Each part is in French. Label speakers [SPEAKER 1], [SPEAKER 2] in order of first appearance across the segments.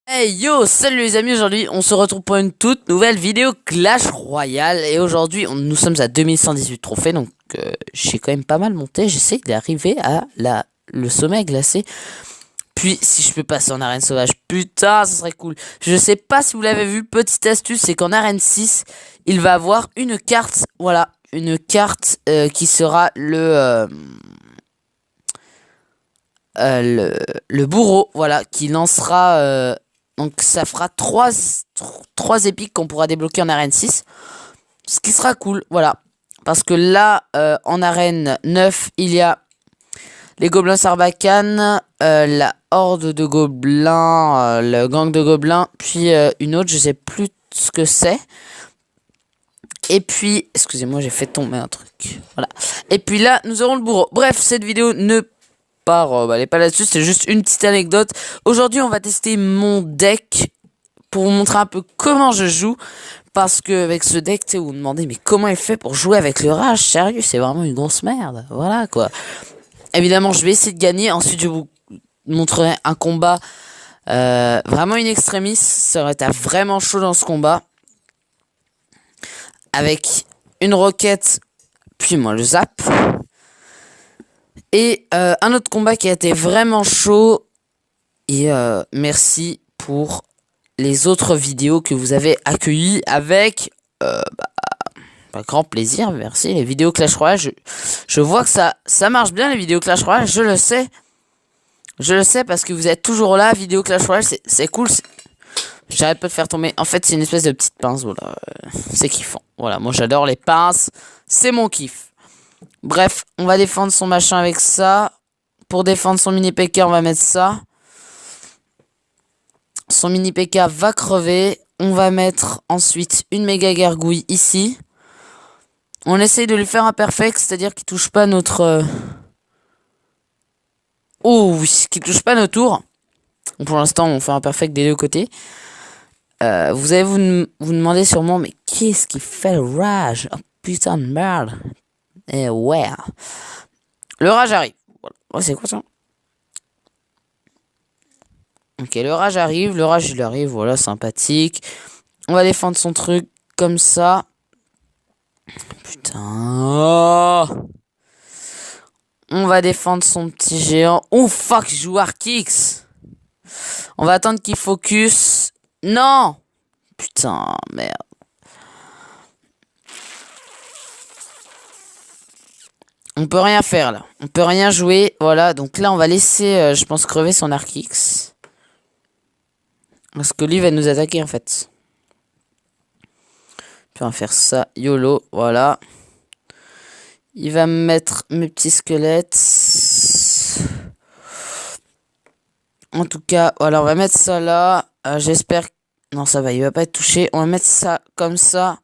[SPEAKER 1] Hey yo, salut les amis, aujourd'hui on se retrouve pour une toute nouvelle vidéo Clash Royale. Et aujourd'hui nous sommes à 2118 trophées, donc j'ai quand même pas mal monté. J'essaie d'arriver à le sommet glacé. Puis si je peux passer en arène sauvage, putain ça serait cool. Je sais pas si vous l'avez vu, petite astuce, c'est qu'en arène 6 il va avoir une carte, voilà, une carte qui sera le bourreau, voilà, qui lancera... donc ça fera 3 épiques qu'on pourra débloquer en arène 6. Ce qui sera cool, voilà. Parce que là, en arène 9, il y a les gobelins Sarbacane, la horde de gobelins, le gang de gobelins, puis une autre, je sais plus ce que c'est. Et puis, excusez-moi, j'ai fait tomber un truc. Voilà. Et puis là, nous aurons le bourreau. Bref, cette vidéo ne elle est pas là-dessus, c'est juste une petite anecdote. Aujourd'hui, on va tester mon deck pour vous montrer un peu comment je joue. Parce que avec ce deck, tu sais, vous vous demandez, mais comment il fait pour jouer avec le rage? Sérieux, c'est vraiment une grosse merde. Voilà, quoi. Évidemment, je vais essayer de gagner. Ensuite, je vous montrerai un combat vraiment in extremis. Ça aurait été vraiment chaud dans ce combat. Avec une roquette, puis moi le zap. Et un autre combat qui a été vraiment chaud. Et merci pour les autres vidéos que vous avez accueillies avec grand plaisir. Merci. Les vidéos Clash Royale, je vois que ça marche bien, les vidéos Clash Royale, je le sais. Je le sais parce que vous êtes toujours là. Vidéo Clash Royale, c'est cool. J'arrête pas de faire tomber. En fait, c'est une espèce de petite pince. Voilà. C'est kiffant. Voilà, moi j'adore les pinces. C'est mon kiff. Bref, on va défendre son machin avec ça. Pour défendre son mini PK, on va mettre ça. Son mini PK va crever. On va mettre ensuite une méga gargouille ici. On essaye de lui faire un perfect, c'est-à-dire qu'il touche pas notre... Oh oui, qu'il touche pas nos tours. Pour l'instant, on fait un perfect des deux côtés. Vous allez vous demander sûrement, mais qu'est-ce qui fait le rage? Oh putain de merde. Et ouais. Le rage arrive. Voilà. Oh, c'est quoi ça? Ok, le rage arrive. Le rage, il arrive. Voilà, sympathique. On va défendre son truc comme ça. Putain. On va défendre son petit géant. Oh fuck, je joue Arkix. On va attendre qu'il focus. Non. Putain, merde. On peut rien faire là. On peut rien jouer. Voilà, donc là on va laisser, je pense, crever son Arkix. Parce que lui va nous attaquer en fait. Puis on va faire ça. YOLO, voilà. Il va me mettre mes petits squelettes. En tout cas, voilà, on va mettre ça là. J'espère... Non, ça va, il va pas être touché. On va mettre ça comme ça.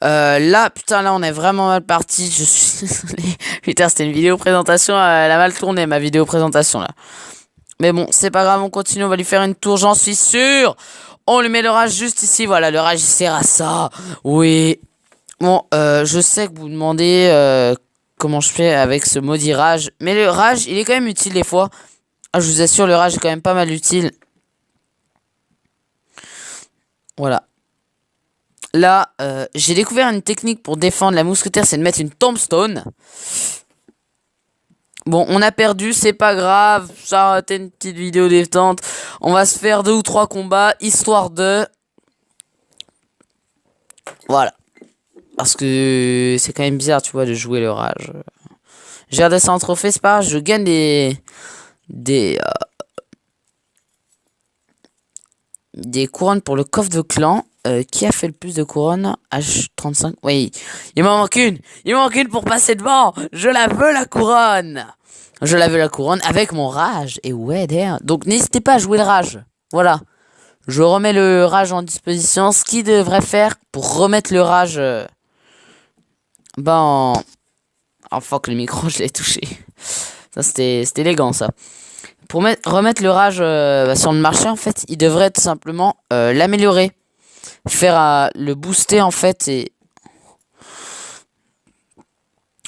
[SPEAKER 1] Là, putain, là, on est vraiment mal parti. Je suis désolé. Putain, c'était une vidéo présentation. Elle a mal tourné, ma vidéo présentation, là. Mais bon, c'est pas grave, on continue. On va lui faire une tour, j'en suis sûr. On lui met le rage juste ici. Voilà, le rage, il sert à ça. Oui. Bon, je sais que vous vous demandez comment je fais avec ce maudit rage. Mais le rage, il est quand même utile des fois. Ah, je vous assure, le rage est quand même pas mal utile. Voilà. Là, j'ai découvert une technique pour défendre la mousquetaire, c'est de mettre une tombstone. Bon, on a perdu, c'est pas grave. Ça a été une petite vidéo détente. On va se faire 2 ou 3 combats, histoire de... Voilà. Parce que c'est quand même bizarre, tu vois, de jouer le rage. J'ai redescendu en trophée, c'est pas grave, je gagne des couronnes pour le coffre de clan. Qui a fait le plus de couronnes? H35. Oui, il m'en manque une. Il m'en manque une pour passer devant. Je la veux la couronne. Je la veux la couronne avec mon rage. Et ouais, d'ailleurs. Donc n'hésitez pas à jouer le rage. Voilà. Je remets le rage en disposition. Ce qu'il devrait faire pour remettre le rage... Oh fuck, le micro, je l'ai touché. Ça, c'était élégant, ça. Pour remettre le rage sur le marché, en fait, il devrait tout simplement l'améliorer. Faire le booster, en fait, et...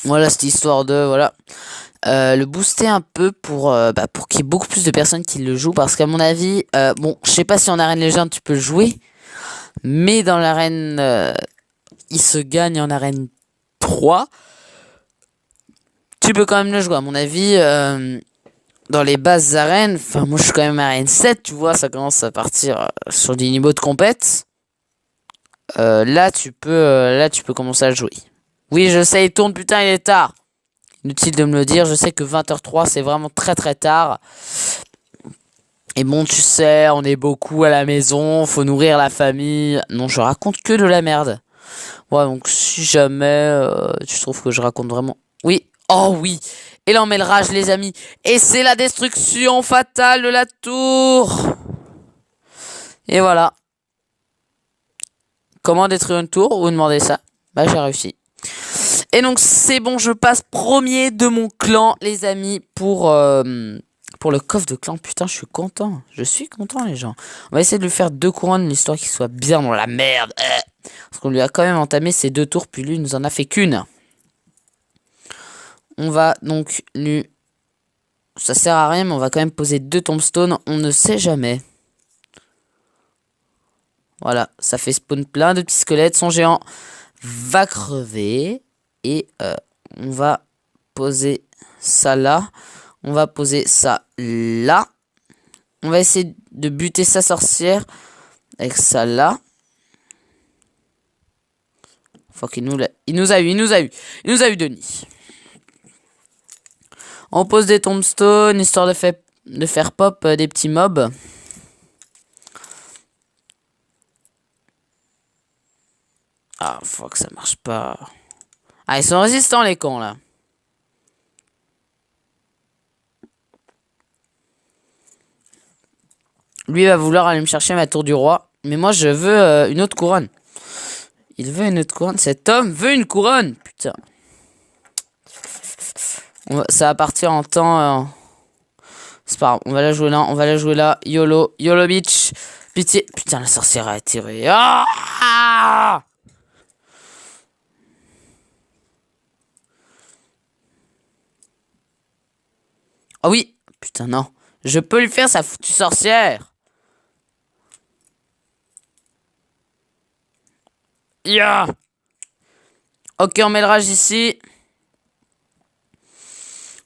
[SPEAKER 1] Voilà, cette histoire de... Voilà. le booster un peu pour qu'il y ait beaucoup plus de personnes qui le jouent. Parce qu'à mon avis, bon, je sais pas si en arène légende tu peux le jouer. Mais dans l'arène, il se gagne en arène 3. Tu peux quand même le jouer. À mon avis, dans les bases arènes, enfin moi je suis quand même arène 7, tu vois, ça commence à partir sur des niveaux de compète. Là tu peux commencer à jouer. Oui, je sais, il tourne, putain, il est tard. Inutile de me le dire, je sais que 20h03 c'est vraiment très très tard. Et bon, tu sais, on est beaucoup à la maison, faut nourrir la famille. Non, je raconte que de la merde. Ouais, donc si jamais tu trouves que je raconte vraiment... Oui, oh oui. Et là on met le rage les amis. Et c'est la destruction fatale de la tour. Et voilà. Comment détruire une tour? Vous demandez ça? Bah j'ai réussi. Et donc c'est bon, je passe premier de mon clan les amis pour le coffre de clan. Putain, je suis content. Je suis content les gens. On va essayer de lui faire 2 couronnes, l'histoire qu'il soit bien dans la merde. Parce qu'on lui a quand même entamé ses 2 tours, puis lui il nous en a fait qu'une. On va donc lui... Ça sert à rien, mais on va quand même poser 2 tombstones. On ne sait jamais. Voilà, ça fait spawn plein de petits squelettes. Son géant va crever. Et on va poser ça là. On va poser ça là. On va essayer de buter sa sorcière avec ça là. Faut qu'il nous... Il nous a eu Denis. On pose des tombstones, histoire de faire pop des petits mobs. Ah, faut que ça marche pas. Ah, ils sont résistants les cons là. Lui va vouloir aller me chercher ma tour du roi. Mais moi je veux une autre couronne. Il veut une autre couronne. Cet homme veut une couronne. Putain. Ça va partir en temps. C'est pas grave. On va la jouer là. On va la jouer là. YOLO. YOLO bitch. Pitié. Putain, la sorcière a attiré. Ah! Oh oui. Putain, non. Je peux lui faire sa foutue sorcière. Yeah. Ok, on met le rage ici.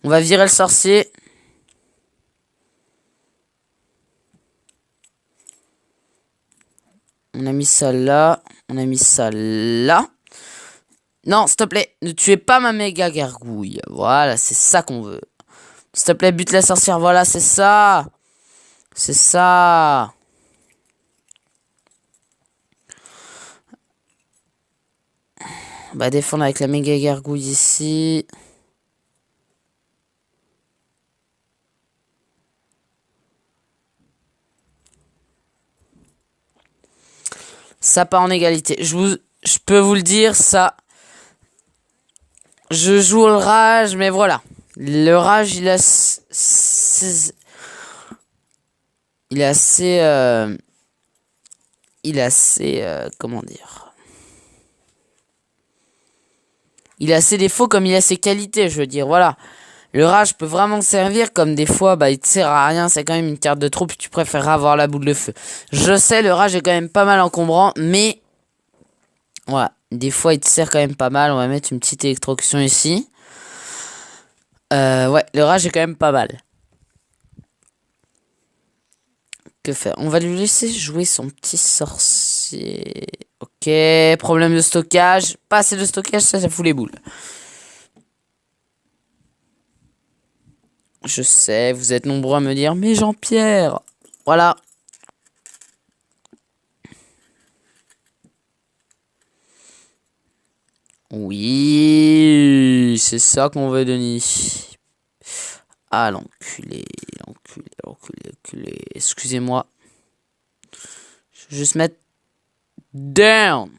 [SPEAKER 1] On va virer le sorcier. On a mis ça là. On a mis ça là. Non, s'il te plaît, ne tuez pas ma méga gargouille. Voilà, c'est ça qu'on veut. S'il te plaît, bute la sorcière. Voilà, c'est ça. C'est ça. On va défendre avec la méga gargouille ici. Ça part en égalité. Je peux vous le dire, ça... Je joue le rage, mais voilà. Le rage, il est assez... comment dire? Il a ses défauts comme il a ses qualités, je veux dire, voilà. Le rage peut vraiment servir, comme des fois, bah, il te sert à rien, c'est quand même une carte de trop, puis tu préfères avoir la boule de feu. Je sais, le rage est quand même pas mal encombrant, mais... Voilà, des fois, il te sert quand même pas mal. On va mettre une petite électrocution ici. Ouais, le rage est quand même pas mal. Que faire? On va lui laisser jouer son petit sorcier. Ok, problème de stockage. Pas assez de stockage, ça fout les boules. Je sais, vous êtes nombreux à me dire, mais Jean-Pierre, voilà. Oui, c'est ça qu'on veut, Denis. Ah, l'enculé. Excusez-moi. Je vais juste mettre down.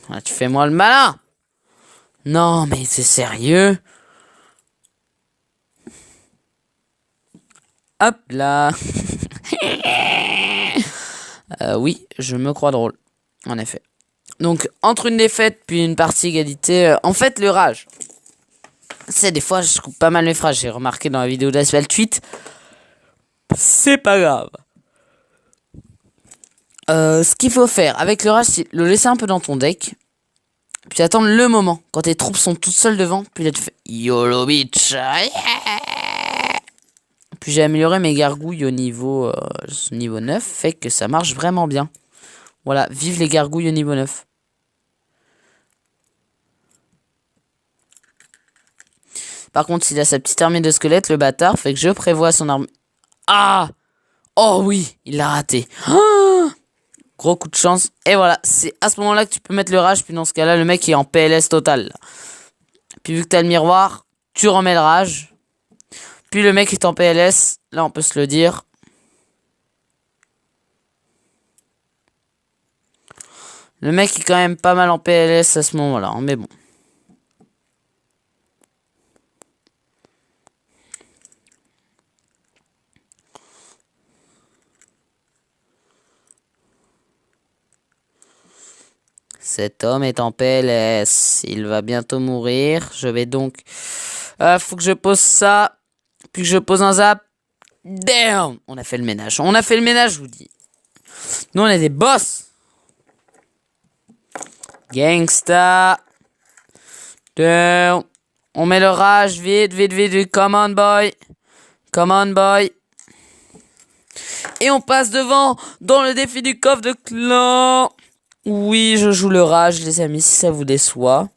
[SPEAKER 1] Ah, tu fais moi le malin. Non, mais c'est sérieux. Hop là. Oui, je me crois drôle. En effet. Donc, entre une défaite puis une partie égalité, en fait, le rage. C'est des fois, je coupe pas mal mes phrases. J'ai remarqué dans la vidéo d'Asphalt 8. C'est pas grave. Ce qu'il faut faire avec le rage, c'est le laisser un peu dans ton deck. Puis attendre le moment. Quand tes troupes sont toutes seules devant. Puis là, tu fais YOLO bitch. Yeah. Puis j'ai amélioré mes gargouilles au niveau 9. Fait que ça marche vraiment bien. Voilà, vive les gargouilles au niveau 9. Par contre, s'il a sa petite armée de squelettes, le bâtard, fait que je prévois son armée. Ah! Oh oui, il l'a raté. Ah, gros coup de chance. Et voilà, c'est à ce moment-là que tu peux mettre le rage. Puis dans ce cas-là, le mec est en PLS total. Puis vu que t'as le miroir, tu remets le rage. Puis le mec est en PLS. Là, on peut se le dire. Le mec est quand même pas mal en PLS à ce moment-là. Hein, mais bon. Cet homme est en PLS. Il va bientôt mourir. Je vais donc... faut que je pose ça. Puis que je pose un zap. Damn! On a fait le ménage. On a fait le ménage, je vous dis. Nous, on est des boss. Gangsta. Damn. On met le rage. Vite, vite, vite. Come on, boy. Come on, boy. Et on passe devant dans le défi du coffre de clan. Oui, je joue le rage, les amis, si ça vous déçoit.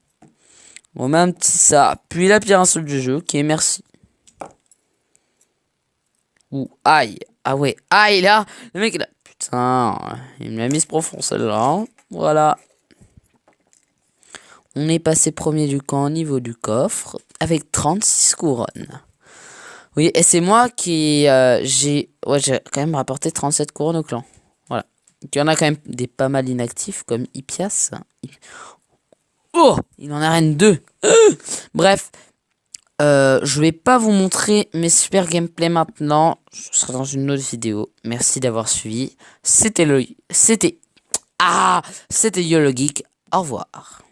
[SPEAKER 1] On met un petit ça. Puis la pire insulte du jeu. Ok, merci. Ouh, aïe. Ah ouais, aïe, là. Le mec, là. Putain, il me l'a mise profond, celle-là. Hein. Voilà. On est passé premier du camp au niveau du coffre. Avec 36 couronnes. Oui, et c'est moi qui... j'ai quand même rapporté 37 couronnes au clan. Voilà. Donc, il y en a quand même des pas mal inactifs, comme Hippias. Oh, il en arène 2. Bref. Je vais pas vous montrer mes super gameplay maintenant. Je serai dans une autre vidéo. Merci d'avoir suivi. C'était C'était YOLO Geek. Au revoir.